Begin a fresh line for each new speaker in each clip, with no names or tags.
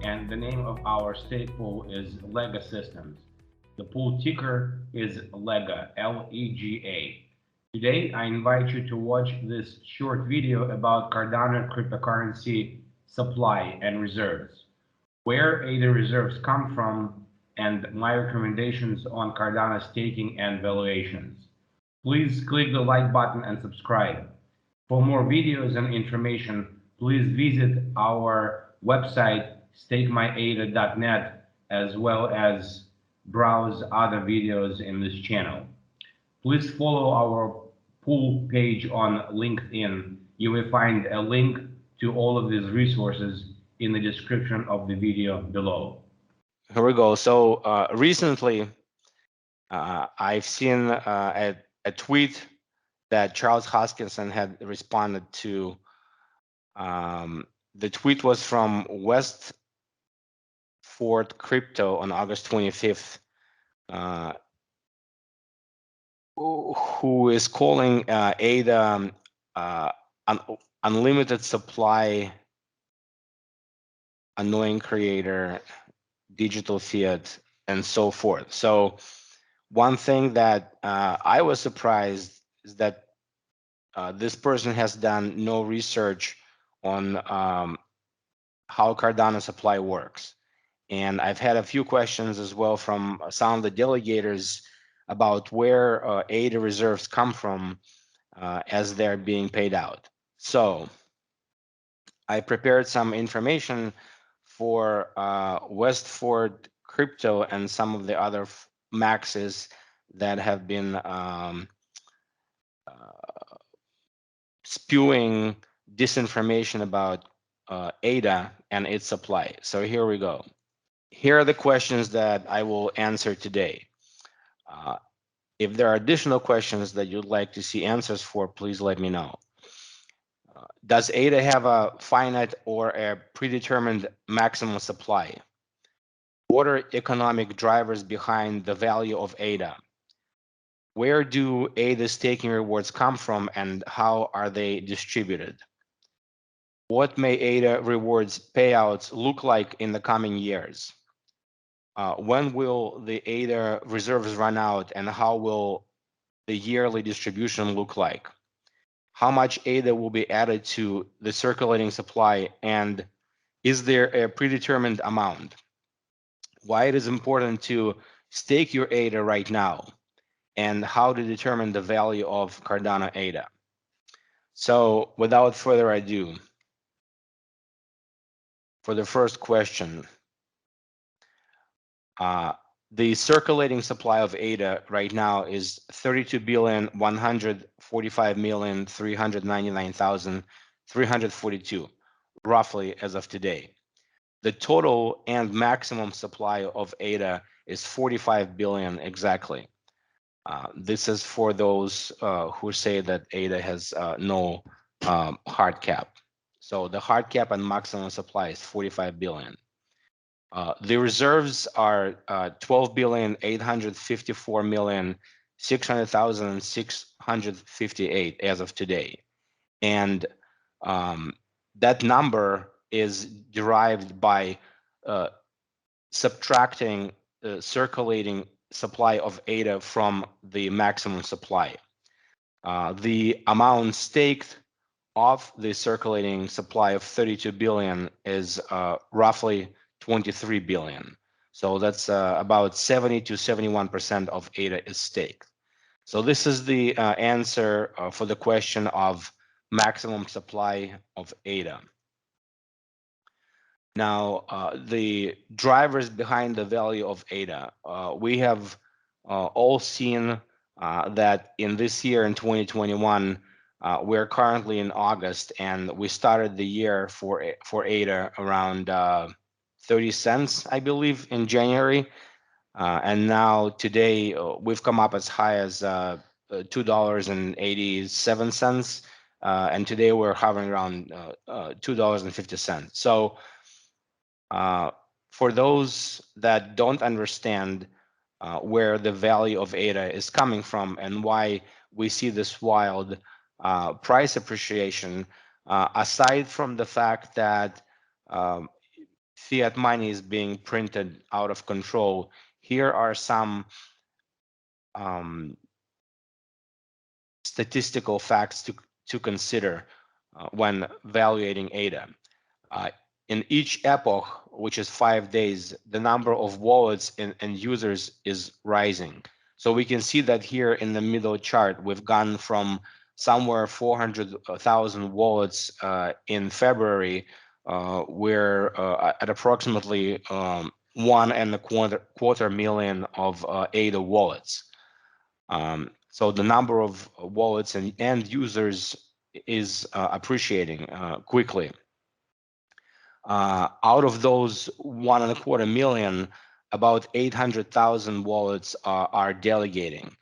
and the name of our stake pool is Lega Systems. The pool ticker is Lega, L-E-G-A. Today, I invite you to watch this short video about Cardano cryptocurrency supply and reserves, where ADA reserves come from, and my recommendations on Cardano staking and valuations. Please click the like button and subscribe. For more videos and information, please visit our website stakemyada.net, as well as browse other videos in this channel. Please follow our pool page on LinkedIn. You will find a link to all of these resources in the description of the video below.
Here we go. So recently, I've seen a tweet that Charles Hoskinson had responded to. The tweet was from Westford Crypto on August 25th, who is calling ADA unlimited supply, annoying creator, digital fiat, and so forth. So one thing that I was surprised is that this person has done no research on how Cardano supply works. And I've had a few questions as well from some of the delegators about where ADA reserves come from as they're being paid out. So I prepared some information for Westford Crypto and some of the other maxes that have been spewing disinformation about ADA and its supply. So here we go. Here are the questions that I will answer today. If there are additional questions that you'd like to see answers for, please let me know. Does ADA have a finite or a predetermined maximum supply? What are economic drivers behind the value of ADA? Where do ADA staking rewards come from and how are they distributed? What may ADA rewards payouts look like in the coming years? When will the ADA reserves run out and how will the yearly distribution look like? How much ADA will be added to the circulating supply, and is there a predetermined amount? Why it is important to stake your ADA right now, and how to determine the value of Cardano ADA. So without further ado, for the first question, the circulating supply of ADA right now is 32,145,399,342, roughly as of today. The total and maximum supply of ADA is 45 billion exactly. This is for those who say that ADA has no hard cap. So the hard cap and maximum supply is 45 billion. The reserves are 12,854,600,658 as of today. And that number is derived by subtracting the circulating supply of ADA from the maximum supply. The amount staked of the circulating supply of 32 billion is roughly 23 billion. So that's about 70 to 71% of ADA is staked. So this is the answer for the question of maximum supply of ADA. Now, the drivers behind the value of ADA. We have all seen that in this year, in 2021, we're currently in August, and we started the year for ADA around 30 cents, I believe, in January. And now today, we've come up as high as $2.87. And today we're hovering around $2.50. So for those that don't understand where the value of ADA is coming from and why we see this wild price appreciation, aside from the fact that fiat money is being printed out of control. Here are some statistical facts to consider when evaluating ADA. Uh, in each epoch, which is 5 days, the number of wallets and users is rising. So we can see that here in the middle chart, we've gone from somewhere 400,000 wallets in February, we're at approximately 1.25 million of ADA wallets. So the number of wallets and end users is appreciating quickly. Out of those 1.25 million, about 800,000 wallets are delegating.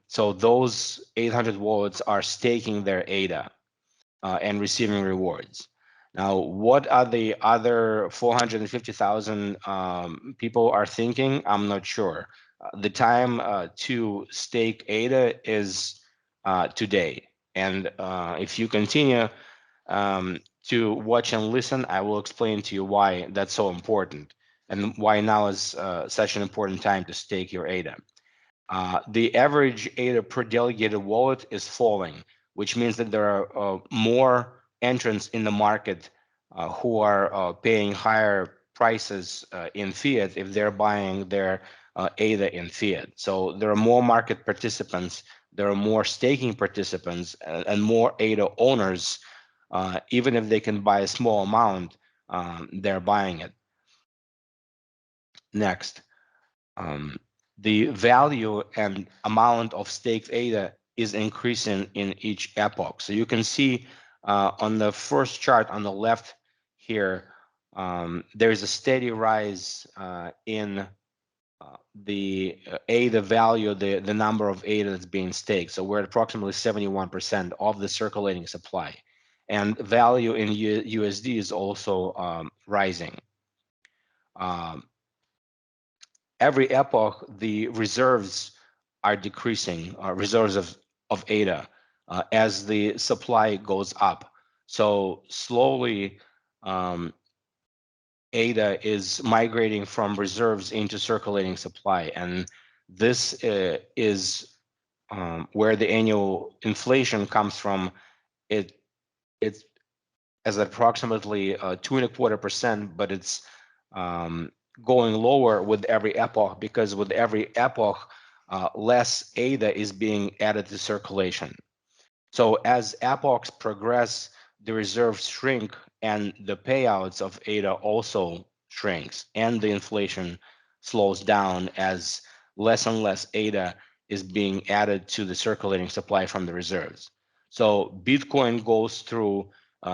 So those 800 wallets are staking their ADA and receiving rewards. Now, what are the other 450,000 people are thinking? I'm not sure. The time to stake ADA is today. And if you continue to watch and listen, I will explain to you why that's so important and why now is such an important time to stake your ADA. The average ADA per delegated wallet is falling, which means that there are more entrants in the market who are paying higher prices in fiat if they're buying their ADA in fiat. So there are more market participants, there are more staking participants, and more ADA owners. Even if they can buy a small amount, they're buying it. Next. The value and amount of staked ADA is increasing in each epoch. So you can see on the first chart on the left here, there is a steady rise in the ADA value, the number of ADA that's being staked. So we're at approximately 71% of the circulating supply. And value in USD is also rising. Every epoch, the reserves are decreasing, reserves of ADA, as the supply goes up. So slowly, ADA is migrating from reserves into circulating supply. And this is where the annual inflation comes from. It's as approximately 2.25%, but it's going lower with every epoch, because with every epoch, less ADA is being added to circulation. So as epochs progress, the reserves shrink and the payouts of ADA also shrinks, and the inflation slows down as less and less ADA is being added to the circulating supply from the reserves. So Bitcoin goes through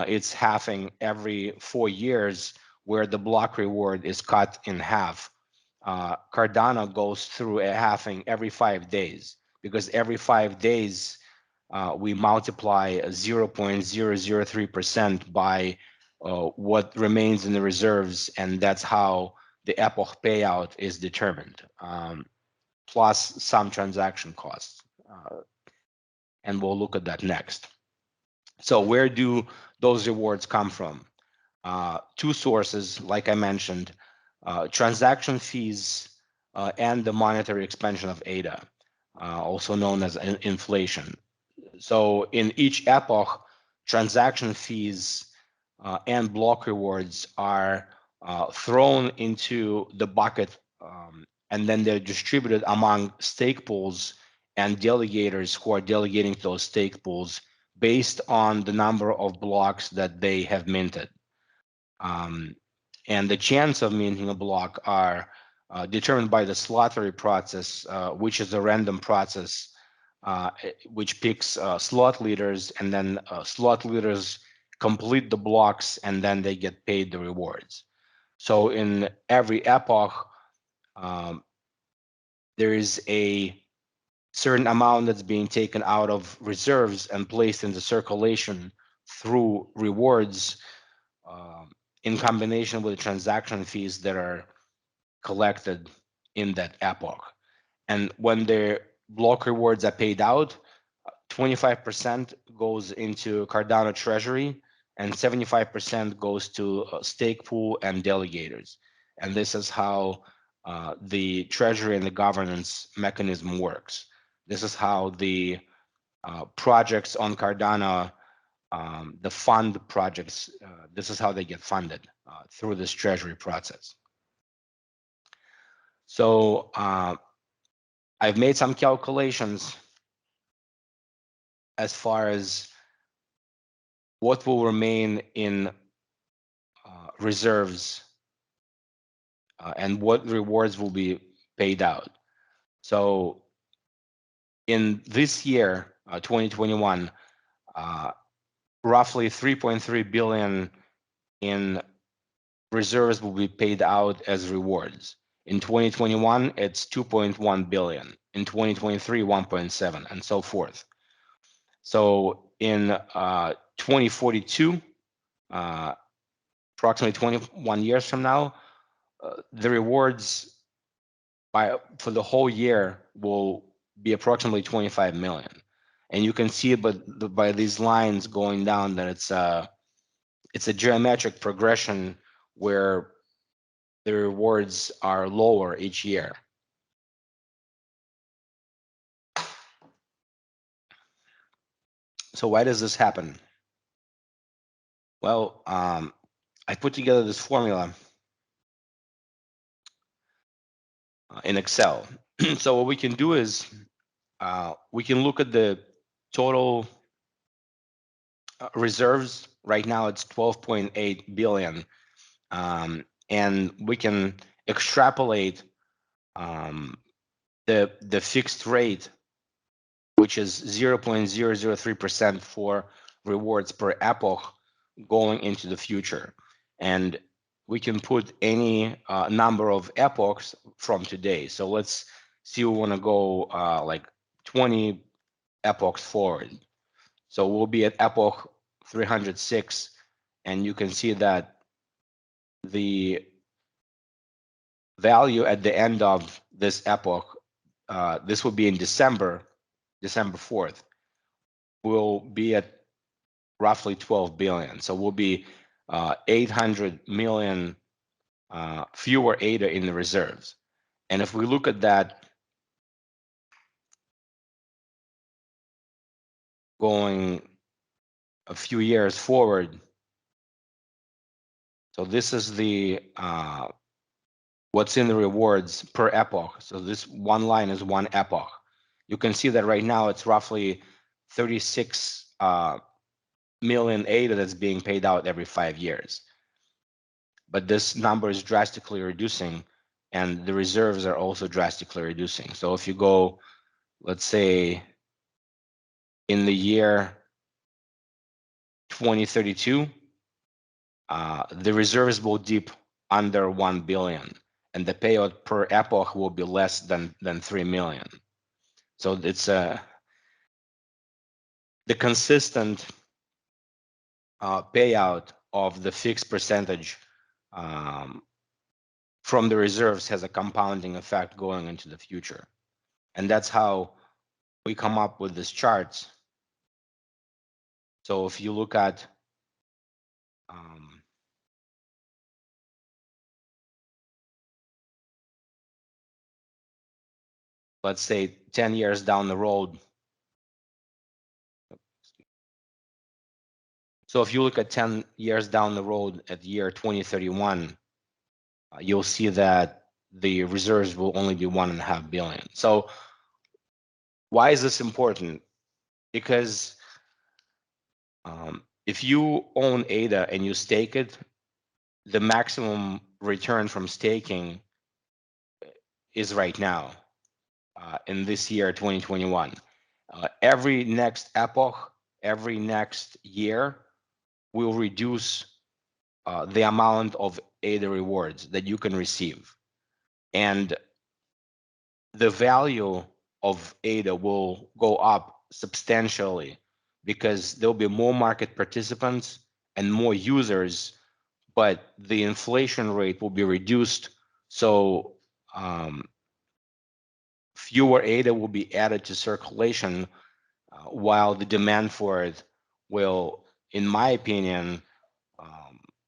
its halving every 4 years, where the block reward is cut in half. Cardano goes through a halving every 5 days, because every 5 days we multiply 0.003% by what remains in the reserves, and that's how the epoch payout is determined, plus some transaction costs. And we'll look at that next. So where do those rewards come from? Two sources, like I mentioned, transaction fees and the monetary expansion of ADA, also known as inflation. So in each epoch, transaction fees and block rewards are thrown into the bucket, and then they're distributed among stake pools and delegators who are delegating to those stake pools based on the number of blocks that they have minted. And the chance of minting a block are determined by the slottery process, which is a random process which picks slot leaders, and then slot leaders complete the blocks, and then they get paid the rewards. So in every epoch, there is a certain amount that's being taken out of reserves and placed into circulation through rewards, in combination with the transaction fees that are collected in that epoch. And when the block rewards are paid out, 25% goes into Cardano treasury, and 75% goes to stake pool and delegators. And this is how the treasury and the governance mechanism works. This is how the projects on Cardano, the fund projects, this is how they get funded through this treasury process. So I've made some calculations as far as what will remain in reserves and what rewards will be paid out. So in this year, 2021, roughly 3.3 billion in reserves will be paid out as rewards. In 2021, it's 2.1 billion. In 2023, 1.7, and so forth. So in 2042, approximately 21 years from now, the rewards for the whole year will be approximately 25 million. And you can see by these lines going down that it's a geometric progression where the rewards are lower each year. So why does this happen? Well, I put together this formula in Excel. So what we can do is we can look at the total reserves. Right now it's 12.8 billion. And we can extrapolate the fixed rate, which is 0.003% for rewards per epoch going into the future. And we can put any number of epochs from today. So let's see, we want to go like 20 epochs forward. So we'll be at epoch 306, and you can see that the value at the end of this epoch, this will be in December 4th, will be at roughly 12 billion. So we'll be 800 million fewer ADA in the reserves. And if we look at that going a few years forward, so this is the what's in the rewards per epoch. So this one line is one epoch. You can see that right now it's roughly 36 million ADA that's being paid out every 5 years. But this number is drastically reducing, and the reserves are also drastically reducing. So if you go, let's say, in the year 2032, the reserves will dip under 1 billion, and the payout per epoch will be less than 3 million. So it's the consistent payout of the fixed percentage from the reserves has a compounding effect going into the future. And that's how we come up with these charts. So if you look at let's say 10 years down the road. So if you look at 10 years down the road at year 2031, you'll see that the reserves will only be 1.5 billion. So why is this important? Because if you own ADA and you stake it, the maximum return from staking is right now in this year 2021. Every next epoch, every next year will reduce the amount of ADA rewards that you can receive. And the value of ADA will go up substantially because there'll be more market participants and more users, but the inflation rate will be reduced. So fewer ADA will be added to circulation while the demand for it will, in my opinion,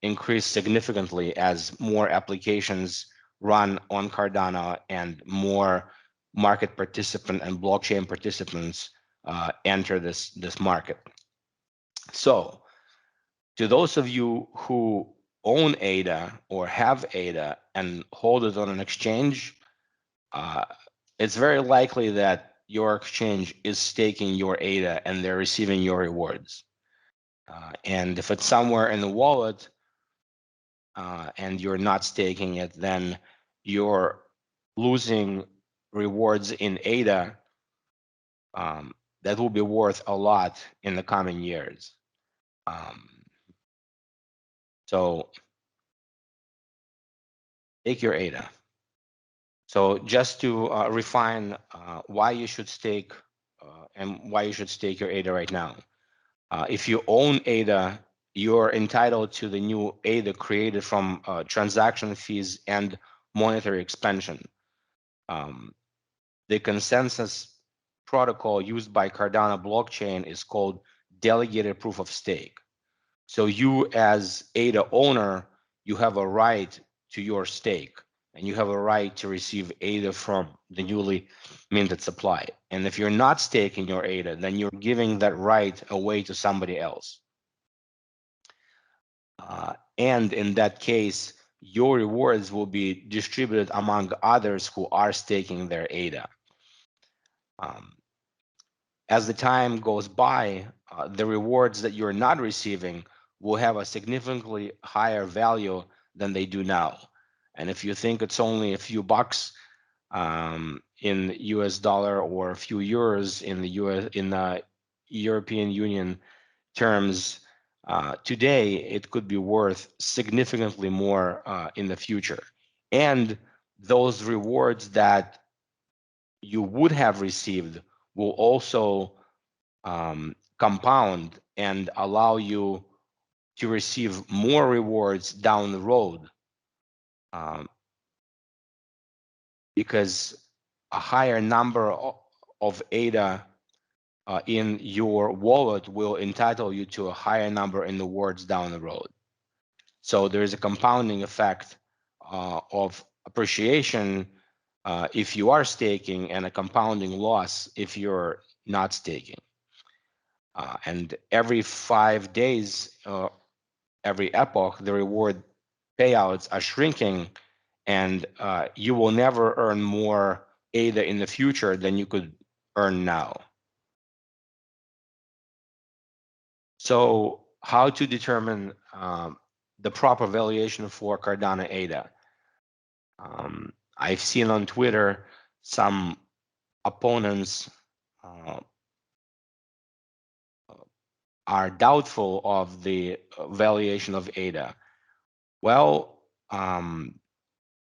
increase significantly as more applications run on Cardano and more market participant and blockchain participants enter this market. So to those of you who own ADA or have ADA and hold it on an exchange, it's very likely that your exchange is staking your ADA and they're receiving your rewards. And if it's somewhere in the wallet and you're not staking it, then you're losing rewards in ADA that will be worth a lot in the coming years. So take your ADA. So just to refine why you should stake and why you should stake your ADA right now. If you own ADA, you're entitled to the new ADA created from transaction fees and monetary expansion. The consensus protocol used by Cardano blockchain is called delegated proof of stake. So you as ADA owner, you have a right to your stake and you have a right to receive ADA from the newly minted supply. And if you're not staking your ADA, then you're giving that right away to somebody else. And in that case, your rewards will be distributed among others who are staking their ADA. As the time goes by, the rewards that you're not receiving will have a significantly higher value than they do now. And if you think it's only a few bucks in US dollar or a few euros in the European Union terms, today it could be worth significantly more in the future. And those rewards that you would have received will also compound and allow you to receive more rewards down the road, because a higher number of ADA in your wallet will entitle you to a higher number in the rewards down the road. So there is a compounding effect of appreciation if you are staking and a compounding loss if you're not staking. And every 5 days, every epoch, the reward payouts are shrinking, and you will never earn more ADA in the future than you could earn now. So how to determine the proper valuation for Cardano ADA? I've seen on Twitter some opponents are doubtful of the valuation of ADA. Well,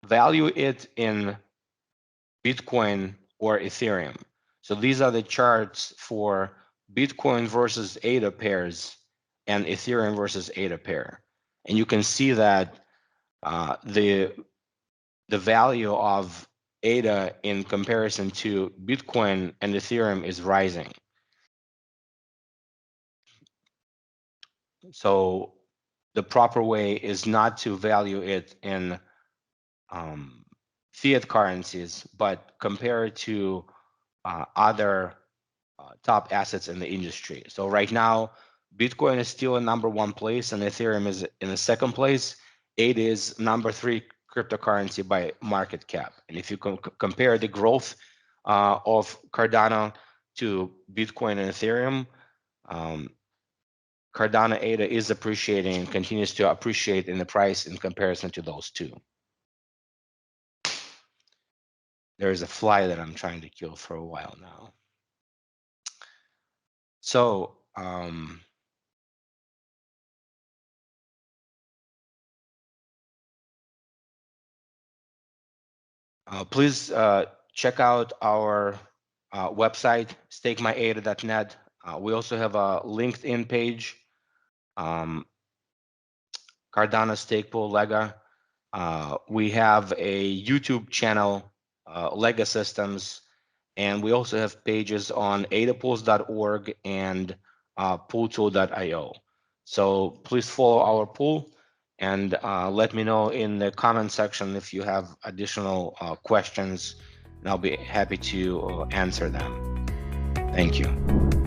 value it in Bitcoin or Ethereum. So these are the charts for Bitcoin versus ADA pairs and Ethereum versus ADA pair. And you can see that the value of ADA in comparison to Bitcoin and Ethereum is rising. So the proper way is not to value it in fiat currencies, but compare it to other top assets in the industry. So right now, Bitcoin is still in #1 place and Ethereum is in the 2nd place. ADA is #3 cryptocurrency by market cap. And if you compare the growth of Cardano to Bitcoin and Ethereum, Cardano ADA is appreciating and continues to appreciate in the price in comparison to those two. There's a fly that I'm trying to kill for a while now. So please check out our website, stakemyada.net. We also have a LinkedIn page, Cardano Stake Pool Lega. We have a YouTube channel, Lega Systems, and we also have pages on adapools.org and pooltool.io. So please follow our pool And let me know in the comment section if you have additional questions, and I'll be happy to answer them. Thank you.